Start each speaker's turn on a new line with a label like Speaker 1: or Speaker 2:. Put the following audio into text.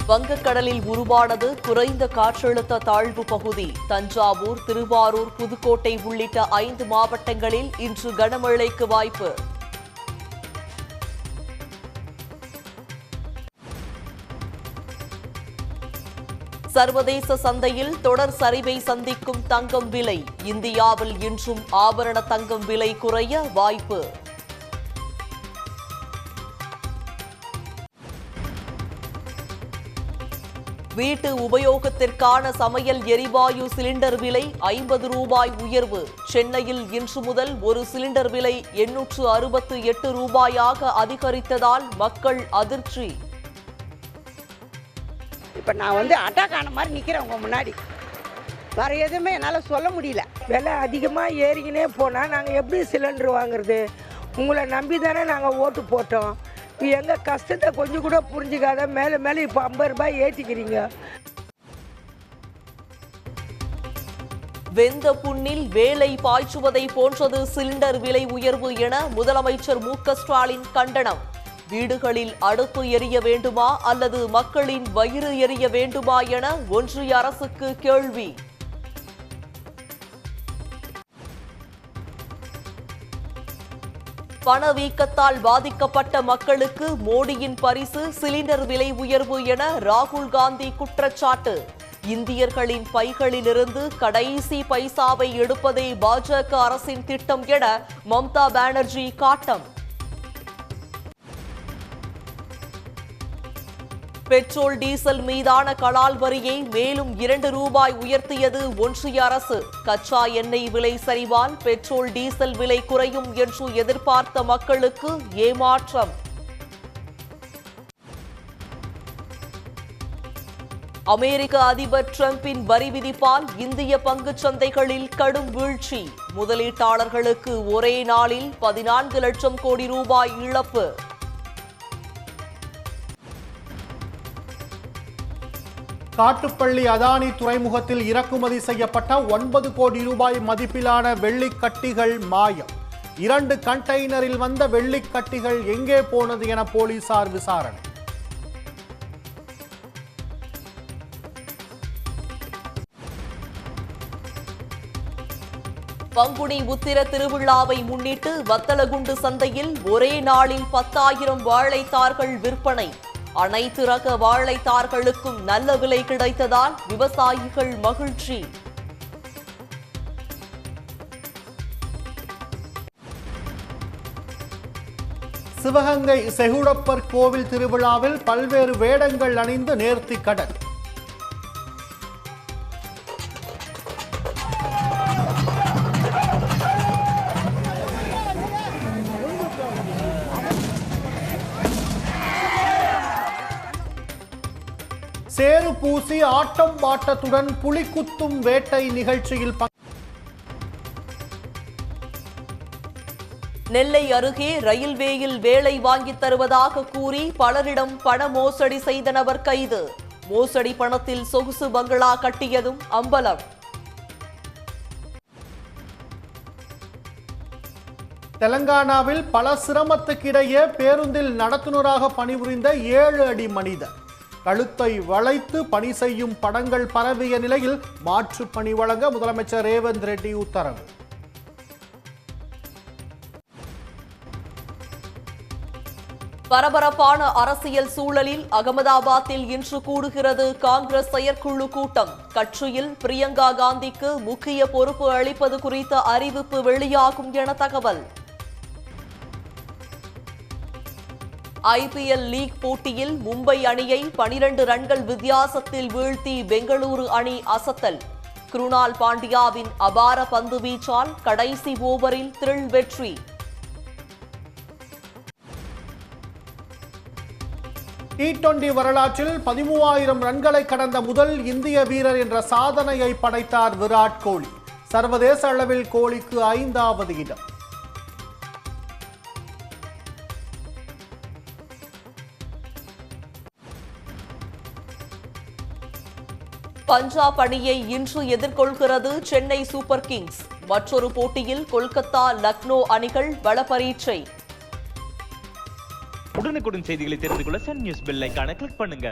Speaker 1: வங்கக்கடலில் உருவானது குறைந்த காற்றழுத்த தாழ்வு பகுதி. தஞ்சாவூர், திருவாரூர், புதுக்கோட்டை உள்ளிட்ட 5 மாவட்டங்களில் இன்று கனமழைக்கு வாய்ப்பு. சர்வதேச சந்தையில் தொடர் சரிவை சந்திக்கும் தங்கம் விலை. இந்தியாவில் இன்றும் ஆபரண தங்கம் விலை குறைய வாய்ப்பு. வீட்டு உபயோகத்திற்கான சமையல் எரிவாயு சிலிண்டர் விலை 50 ரூபாய் உயர்வு. சென்னையில் இன்று முதல் ஒரு சிலிண்டர் விலை 868 ரூபாயாக அதிகரித்ததால் மக்கள் அதிர்ச்சி.
Speaker 2: இப்போ நான் அட்டாக்கான மாதிரி நிற்கிறேன் உங்க முன்னாடி. வேற எதுவுமே என்னால் சொல்ல முடியல.
Speaker 3: விலை அதிகமாக ஏறிக்கினே போனால் நாங்கள் எப்படி சிலிண்டர் வாங்குறது? உங்களை நம்பி தானே நாங்கள் ஓட்டு போட்டோம். எங்கள் கஷ்டத்தை கொஞ்சம் கூட புரிஞ்சுக்காத மேலே மேலே இப்போ 50 ரூபாய் ஏற்றிக்கிறீங்க.
Speaker 1: வெந்த புண்ணில் வேலை பாய்ச்சுவதை போன்றது சிலிண்டர் விலை உயர்வு என முதலமைச்சர் மு.க. ஸ்டாலின் கண்டனம். வீடுகளில் அடுப்பு எரிய வேண்டுமா அல்லது மக்களின் வயிறு எரிய வேண்டுமா என ஒன்றிய அரசுக்கு கேள்வி. பணவீக்கத்தால் பாதிக்கப்பட்ட மக்களுக்கு மோடியின் பரிசு சிலிண்டர் விலை உயர்வு என ராகுல் காந்தி குற்றச்சாட்டு. இந்தியர்களின் பைகளிலிருந்து கடைசி பைசாவை எடுப்பதே பாஜக அரசின் திட்டம் என மம்தா பானர்ஜி காட்டம். பெட்ரோல், டீசல் மீதான கலால் வரியை மேலும் 2 ரூபாய் உயர்த்தியது ஒன்றிய அரசு. கச்சா எண்ணெய் விலை சரிவால் பெட்ரோல், டீசல் விலை குறையும் என்று எதிர்பார்த்த மக்களுக்கு ஏமாற்றம். அமெரிக்க அதிபர் டிரம்பின் வரி விதிப்பால் இந்திய பங்குச் சந்தைகளில் கடும் வீழ்ச்சி. முதலீட்டாளர்களுக்கு ஒரே நாளில் 14 லட்சம் கோடி ரூபாய் இழப்பு.
Speaker 4: காட்டுப்பள்ளி அதானி துறைமுகத்தில் இறக்குமதி செய்யப்பட்ட 9 கோடி ரூபாய் மதிப்பிலான வெள்ளிக்கட்டிகள் மாயம். 2 கண்டெய்னரில் வந்த வெள்ளிக்கட்டிகள் எங்கே போனது என போலீசார் விசாரணை.
Speaker 1: பங்குனி உத்திர திருவிழாவை முன்னிட்டு வத்தலகுண்டு சந்தையில் ஒரே நாளில் 10,000 வாழைத்தார்கள் விற்பனை. அனைத்து ரக வாழைத்தார்களுக்கும் நல்ல விலை கிடைத்ததால் விவசாயிகள் மகிழ்ச்சி.
Speaker 4: சிவகங்கை செகுடப்பர் கோவில் திருவிழாவில் பல்வேறு வேடங்கள் அணிந்து நேர்த்திக் கடன். சேறு பூசி ஆட்டம் பாட்டத்துடன் புலிக்குத்தும் வேட்டை நிகழ்ச்சியில்
Speaker 1: நெல்லை அருகே ரயில்வேயில் வேலை வாங்கித் தருவதாக கூறி பலரிடம் பண மோசடி செய்த நபர் கைது. மோசடி பணத்தில் சொகுசு பங்களா கட்டியதும் அம்பலம்.
Speaker 4: தெலங்கானாவில் பல சிரமத்துக்கிடையே பேருந்தில் நடத்துனராக பணிபுரிந்த 7 அடி மனிதர் கழுத்தை வளைத்து பணி செய்யும் படங்கள் பரவிய நிலையில் மாற்று பணி வழங்க முதலமைச்சர் ரேவந்த் ரெட்டி உத்தரவு.
Speaker 1: பரபரப்பான அரசியல் சூழலில் அகமதாபாத்தில் இன்று கூடுகிறது காங்கிரஸ் செயற்குழு கூட்டம். கட்சியில் பிரியங்கா காந்திக்கு முக்கிய பொறுப்பு அளிப்பது குறித்த அறிவிப்பு வெளியாகும் என தகவல். IPL லீக் போட்டியில் மும்பை அணியை 12 ரன்கள் வித்தியாசத்தில் வீழ்த்தி பெங்களூரு அணி அசத்தல். குருணால் பாண்டியாவின் அபார பந்து வீச்சால் கடைசி ஓவரில் த்ரில் வெற்றி.
Speaker 4: T20 வரலாற்றில் 13,000 ரன்களை கடந்த முதல் இந்திய வீரர் என்ற சாதனையை படைத்தார் விராட் கோலி. சர்வதேச அளவில் கோலிக்கு 5வது இடம்.
Speaker 1: பஞ்சாப் அணியை இன்று எதிர்கொள்கிறது சென்னை சூப்பர் கிங்ஸ். மற்றொரு போட்டியில் கொல்கத்தா, லக்னோ அணிகள் பல பரீட்சை.
Speaker 5: உடனுக்குடன் செய்திகளை தெரிந்து கொள்ள சன் நியூஸ் பெல் ஐகானை கிளிக் பண்ணுங்க.